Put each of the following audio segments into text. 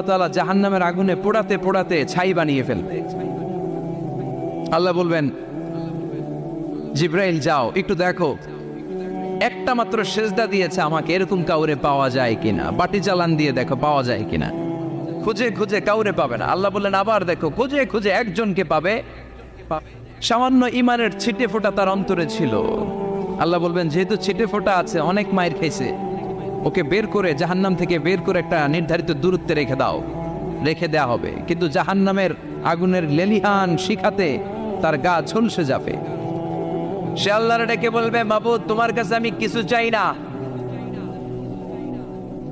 তাআলা জাহান্নামের আগুনে পোড়াতে পোড়াতে ছাই বানিয়ে ফেলবে। আল্লাহ বলবেন, জিব্রাইল যাও একটু দেখো, একটা মাত্র সেজদা দিয়েছে আমাকে, এরকম কাউরে পাওয়া যায় কিনা, বাটি চালান দিয়ে দেখো পাওয়া যায় কিনা। খুঁজে খুঁজে কাউরে পাবে না। আল্লাহ বললেন আবার দেখো, খুঁজে খুঁজে একজনকে পাবে, সামান্য ইমানের ছিটে ফোঁটা তার অন্তরে ছিল। আল্লাহ বলবেন যেহেতু ছিটে ফোঁটা আছে, অনেক মায়ের খাইছে, ওকে বের করে জাহান্নাম থেকে বের করে একটা নির্ধারিত দূরত্বে রেখে দাও। রেখে দেয়া হবে, কিন্তু জাহান্নামের আগুনের লেলিহান শিখাতে তার গা ঝলসে যাবে। সে আল্লাহর ডেকে বলবে, মাবুদ তোমার কাছে আমি কিছু চাই না,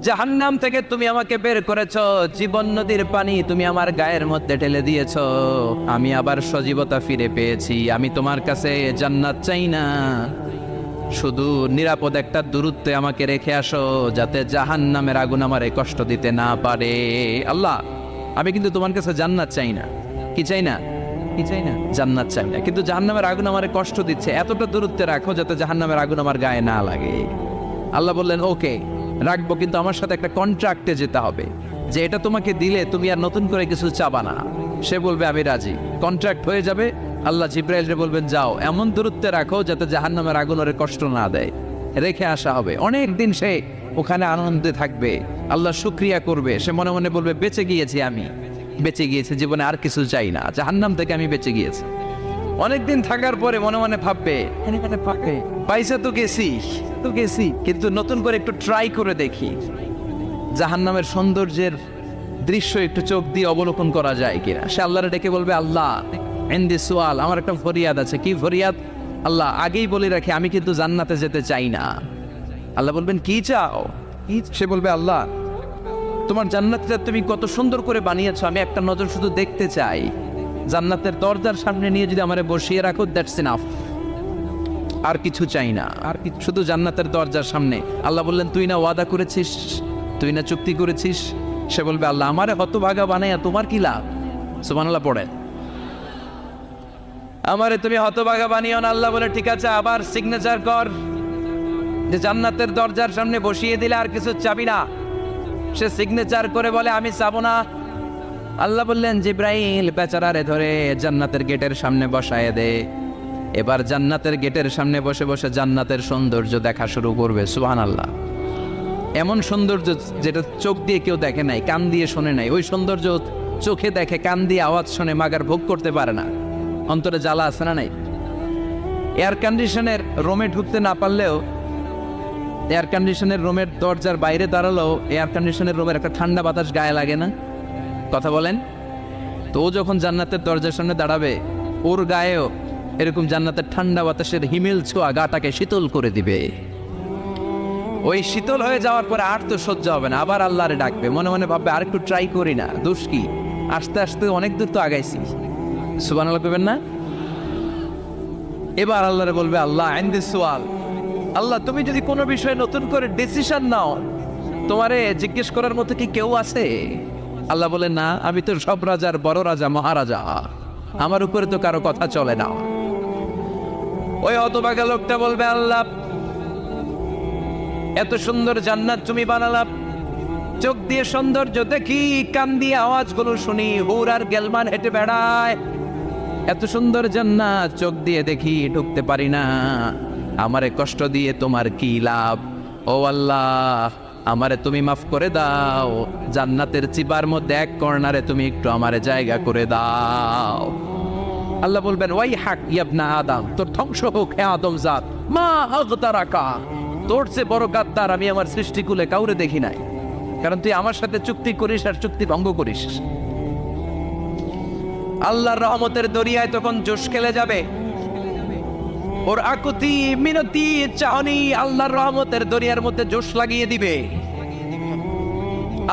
জাহান্নাম থেকে তুমি আমাকে বের করেছো, জীবন নদীর পানি তুমি আমার গায়ের মধ্যে ঢেলে দিয়েছো, আমি আবার সজীবতা ফিরে পেয়েছি। আমি তোমার কাছে জান্নাত চাই না, শুধু নিরাপদ একটা দূরত্বে আমাকে রেখে আসো, যাতে জাহান্নামের আগুন আমারে কষ্ট দিতে না পারে। আল্লাহ আমি কিন্তু তোমার কাছে জান্নাত চাই না। কি চাই না? কি চাই না? জান্নাত চাই না, কিন্তু জাহান্নামের আগুন আমারে কষ্ট দিচ্ছে, এতটা দূরত্বে রাখো যাতে জাহান্নামের আগুন আমার গায়ে না লাগে। আল্লাহ বললেন ওকে রাখবো, কিন্তু আমার সাথে একটা কন্ট্রাক্টে যেতে হবে, যে এটা তোমাকে দিলে তুমি আর নতুন করে কিছু চাবা না। সে বলবে আমি রাজি, কন্ট্রাক্ট হয়ে যাবে। আল্লাহ জিব্রাইলকে বলবেন যাও এমন দূরত্বে রাখো যাতে জাহান্নামের আগুন ওরে কষ্ট না দেয়। রেখে আসা হবে, অনেক দিন সে ওখানে আনন্দে থাকবে, আল্লাহ শুকরিয়া করবে। সে মনে মনে বলবে বেঁচে গিয়েছি, আমি বেঁচে গিয়েছি, জীবনে আর কিছু চাই না, জাহান্নাম থেকে আমি বেঁচে গিয়েছি। অনেকদিন থাকার পরে মনে মনে ভাববে পয়সা তো গেছি, কিন্তু নতুন করে একটু ট্রাই করে দেখি, জাহান্নামের সৌন্দর্যের দৃশ্য একটু চোখ দিয়ে অবলোকন করা যায় কিনা। সে আল্লাহরে ডেকে বলবে, আল্লাহ ইনদি সুআল, আমার একটা ফরিয়াদ আছে। কি ফরিয়াদ? আল্লাহ আগেই বলে রাখি আমি কিন্তু জান্নাতে যেতে চাই না। আল্লাহ বলবেন কি চাও? সে বলবে আল্লাহ তোমার জান্নাতটা তুমি কত সুন্দর করে বানিয়েছো, আমি একটা নজর শুধু দেখতে চাই। জান্নাতের দরজার সামনে নিয়ে যদি আমারে বসিয়ে রাখো, দ্যাটস ইনাফ, আর কিছু চাই না, আর শুধু জান্নাতের দরজার সামনে। আল্লাহ বললেন তুই না ওয়াদা করেছিস, তুই না চুক্তি করেছিস। সে বলবে আল্লাহ আমারে হতভাগা বানাইয়া তোমার কি লাভ? সুবহানাল্লাহ পড়ে, আমারে তুমি হতভাগা বানিও না। আল্লাহ বলে ঠিক আছে, আবার সিগনেচার কর যে জান্নাতের দরজার সামনে বসিয়ে দিলে আর কিছু চাবি না। সে সিগনেচার করে বলে আমি চাবো না। আল্লাহ বললেন জিব্রাইল বেচারারে ধরে জান্নাতের গেটের সামনে বসায় দে। এবার জান্নাতের গেটের সামনে বসে বসে জান্নাতের সৌন্দর্য দেখা শুরু করবে। সুবহানাল্লাহ, এমন সৌন্দর্য যেটা চোখ দিয়ে কেউ দেখে নাই, কান দিয়ে শোনে নাই। ওই সৌন্দর্য চোখে দেখে, কান দিয়ে আওয়াজ শোনে, মাগার ভোগ করতে পারে না। অন্তরে জ্বালা আছে না নাই? এয়ার কন্ডিশনের রুমে ঢুকতে না পারলেও, এয়ার কন্ডিশনের রুমের দরজার বাইরে দাঁড়ালেও এয়ার কন্ডিশনের রুমের একটা ঠান্ডা বাতাস গায়ে লাগে না? কথা বলেন তো। ও যখন জান্নাতের দরজার সামনে দাঁড়াবে, ওর গায়েও এরকম জান্নাতের ঠান্ডা বাতাসের হিমেল ছোঁয়া গাটাকে শীতল করে দিবে। ওই শীতল হয়ে যাওয়ার পরে আর তো সহ্য হবে না, আবার আল্লাহরে ডাকবে, মনে মনে ভাববে আর একটু ট্রাই করি না, দোষ কি, আস্তে আস্তে অনেক দূর তো আগাইছি। সুবহানাল্লাহ কইবেন না? এবার আল্লাহরে বলবে আল্লাহ ইনদি সুআল, আল্লাহ তুমি যদি কোনো বিষয়ে নতুন করে ডিসিশন নাও, তোমারে জিজ্ঞেস করার মতো কি কেউ আছে? আল্লাহ বলে না, আমি তো সব রাজার বড় রাজা, মহারাজা, আমার উপরে তো কারো কথা চলে না। ওই হতভাগা লোকটা বলবে আল্লাহ এত সুন্দর জান্নাত তুমি বানালাম, চোখ দিয়ে সৌন্দর্য দেখি, কান দিয়ে আওয়াজগুলো শুনি, হুর আর গেলমান হেঁটে বেড়ায়, এত সুন্দর জান্নাত চোখ দিয়ে দেখি, ঢুকতে পারি না, আমারে কষ্ট দিয়ে তোমার কি লাভ? ও আল্লাহ আমারে তুমি মাফ করে দাও, জান্নাতের চিবার মধ্যে এক কর্নারে তুমি একটু আমারে জায়গা করে দাও। আল্লাহ বলবেন ওয়াই হাক ইবনা আদম, তোর ধ্বংস হোক হে আদম জাত, মা আগতারাকা, তোর চেয়ে বড় গাদ্দার আমি আমার সৃষ্টিকুলে কাউরে দেখি নাই, কারণ তুই আমার সাথে চুক্তি করিস আর চুক্তি ভঙ্গ করিস। আল্লাহর রহমতের দরিয়ায় তখন জোশ খেলে যাবে, ওর আকুতি মিনতি চাহনি আল্লাহর রহমতের দরিয়ার মধ্যে জোশ লাগিয়ে দিবে।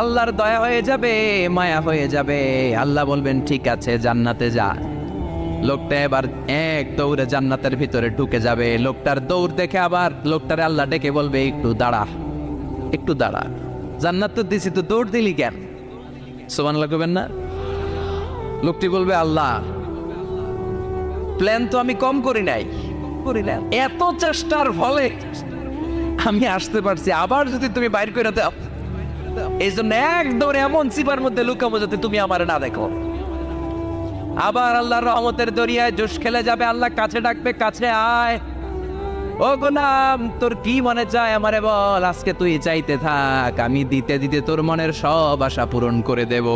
আল্লাহর দয়া হয়ে যাবে, মায়া হয়ে যাবে। আল্লাহ বলবেন ঠিক আছে জান্নাতে যা। লোকটা এবার এক দৌড়ে জান্নাতের ভিতরে ঢুকে যাবে। লোকটার দৌড় দেখে আবার লোকটারে আল্লাহ ডেকে বলবে একটু দাঁড়া, একটু দাঁড়া, জান্নাত তো দিছি, তো দৌড় দিলি কেন? সুবহানাল্লাহ কইবেন না? লোকটি বলবে আল্লাহ প্ল্যান তো আমি কম করি নাই, এত চেষ্টার ফলে আমি আসতে পারছি, আবার যদি তুমি বাইর করে দাও এই জন্য এক দৌড়ে এমন চিপার মধ্যে লুকাবো যাতে তুমি আমার না দেখো। আবার আল্লাহর রহমতের দরিয়ায় জোশ খেলে যাবে, আল্লাহ কাছে ডাকবে, কাছে আয় ও গোলাম, তোর কি মনে চায় আমারে বল, আজকে তুই চাইতে থাক, আমি দিতে দিতে তোর মনের সব আশা পূরণ করে দেব।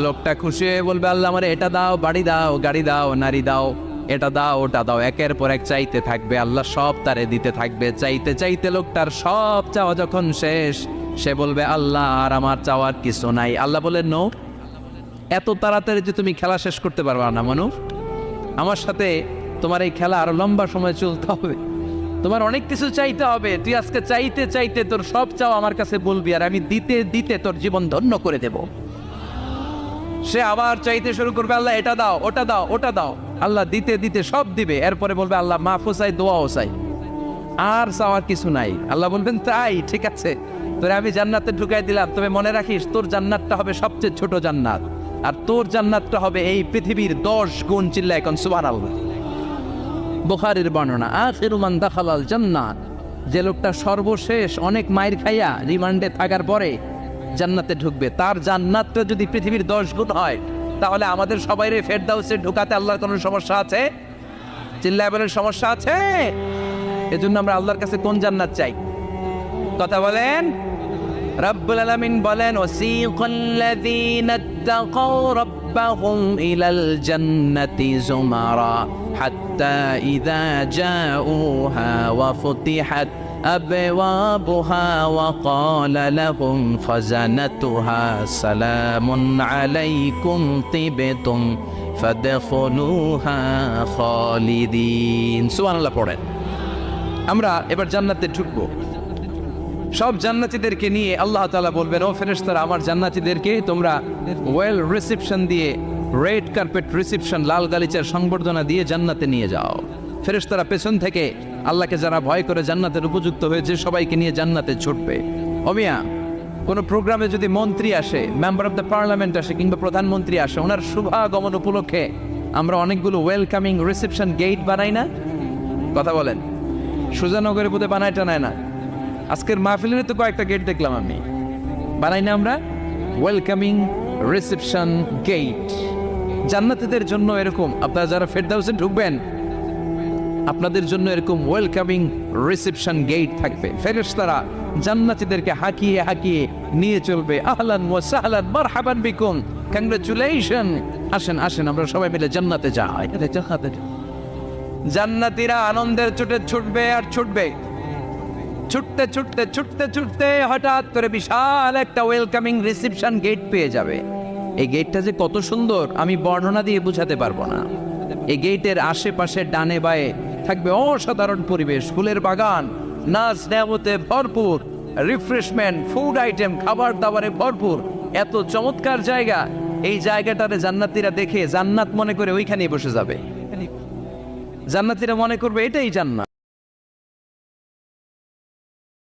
লোকটা খুশি হয়ে বলবে, আল্লাহ আমারে এটা দাও, বাড়ি দাও, গাড়ি দাও, নারী দাও, এটা দাও, ওটা দাও, একের পর এক চাইতে থাকবে, আল্লাহ সব তারে দিতে থাকবে। চাইতে চাইতে লোকটার সব চাওয়া যখন শেষ, সে বলবে, আল্লাহ আর আমার চাওয়ার কিছু নাই। আল্লাহ বলেন, নো, এত তাড়াতাড়ি যে তুমি খেলা শেষ করতে পারবা না মানুষ, আমার সাথে তোমার এই খেলা আরো লম্বা সময় চলতে হবে, তোমার অনেক কিছু চাইতে হবে। তুই আজকে চাইতে চাইতে তোর সব চাও আমার কাছে বলবি, আর আমি দিতে দিতে তোর জীবন ধন্য করে দেব। সে আবার চাইতে শুরু করবে, আল্লাহ এটা দাও, ওটা দাও, ওটা দাও, আল্লাহ দিতে দিতে সব দিবে। এরপরে বলবে, আল্লাহ মাফও চাই, দোয়াও চাই, আর চাওয়ার কিছু নাই। আল্লাহ বলবেন, তাই ঠিক আছে, তোরে আমি জান্নাতে ঢুকাই দিলাম, তবে মনে রাখিস তোর জান্নাতটা হবে সবচেয়ে ছোট জান্নাত, আর তোর জান্নাতটা হবে এই পৃথিবীর 10 গুণ। চিল্লা এখন সুবহানাল্লাহ। বুখারীর বর্ণনা, আখিরু মান দাখালাল জান্নাত, যে লোকটা সর্বশেষ অনেক মাইর খাইয়া রিমান্ডে থাকার পরে জান্নাতে ঢুকবে, তার জান্নাতটা যদি পৃথিবীর 10 গুণ হয়, তাহলে আমাদের সবাইরে ফেরদাউসে ঢুকাতে আল্লাহর কোনো সমস্যা আছে? চিল্লায় বলেন, সমস্যা আছে? এজন্য আমরা আল্লাহর কাছে কোন জান্নাত চাই? কথা বলেন। রব্বুল আলামিন বলেন, ওয়াসিকাল্লাযীনা ইত্তাকাউ রাব্বাহুম ইলাল জান্নাতি যুমারা হাত্তা ইযা জাউহা ওয়া ফুতিহাত আবওয়াবুহা ওয়া ক্বালা লাহুম খাযানাতুহা সালামুন আলাইকুম তিবতুম ফাদখুলুহা খালিদিন। সুবহানাল্লাহ পড়েন। আমরা এবার জান্নাতে ঢুকবো। সব জান্নাতীদেরকে নিয়ে আল্লাহ তাআলা বলবেন, ও ফেরেশতারা, আমার জান্নাতীদেরকে তোমরা ওয়েল রিসেপশন দিয়ে, রেড কার্পেট রিসেপশন, লাল গালিচার সংবর্ধনা দিয়ে জান্নাতে নিয়ে যাও। ফেরেশতারা পেছন থেকে আল্লাহকে যারা ভয় করে জান্নাতের উপযুক্ত হয়েছে সবাইকে নিয়ে জান্নাতে ছুটবে। অমিয়া, কোনো প্রোগ্রামে যদি মন্ত্রী আসে, মেম্বার অফ দ্য পার্লামেন্ট আসে, কিংবা প্রধানমন্ত্রী আসে, ওনার শুভাগমন উপলক্ষে আমরা অনেকগুলো ওয়েলকামিং রিসেপশন গেট বানাই না? কথা বলেন। সুজানগরে বোধহয় বানায় টানায় না, আজকের মাহফিলের তো কয়েকটা গেট দেখলাম আমি, বানাই না আমরা ওয়েলকামিং রিসেপশন গেট। জান্নাতীদের জন্য এরকম, আপনারা যারা ফেরদাউসে ঢুকবেন আপনাদের জন্য এরকম ওয়েলকামিং রিসেপশন গেট থাকবে। ফেরেশতারা জান্নাতীদেরকে হাঁকিয়ে হাঁকিয়ে নিয়ে চলবে, আহলান ওয়া সাহলান মারহাবান বিকুম, কংগ্রাচুলেশন, আসেন আসেন আমরা সবাই মিলে জান্নাতে যাই। জান্নাতীরা আনন্দের চোটে ছুটবে আর ছুটবে, ছুটতে ছুটতে ছুটতে ছুটতে হঠাৎ করে বিশাল একটা ওয়েলকামিং রিসেপশন গেট পেয়ে যাবে। এই গেটটা যে কত সুন্দর আমি বর্ণনা দিয়ে বোঝাতে পারবো না। এই গেটের আশেপাশে ডানে বায়ে থাকবে অসাধারণ পরিবেশ, ফুলের বাগান, নাচ নেয়ামতে ভরপুর, রিফ্রেশমেন্ট, ফুড আইটেম, খাবার দাবারে ভরপুর, এত চমৎকার জায়গা। এই জায়গাটারে জান্নাতীরা দেখে জান্নাত মনে করে ওইখানেই বসে যাবে। জান্নাতীরা মনে করবে এটাই জান্নাত।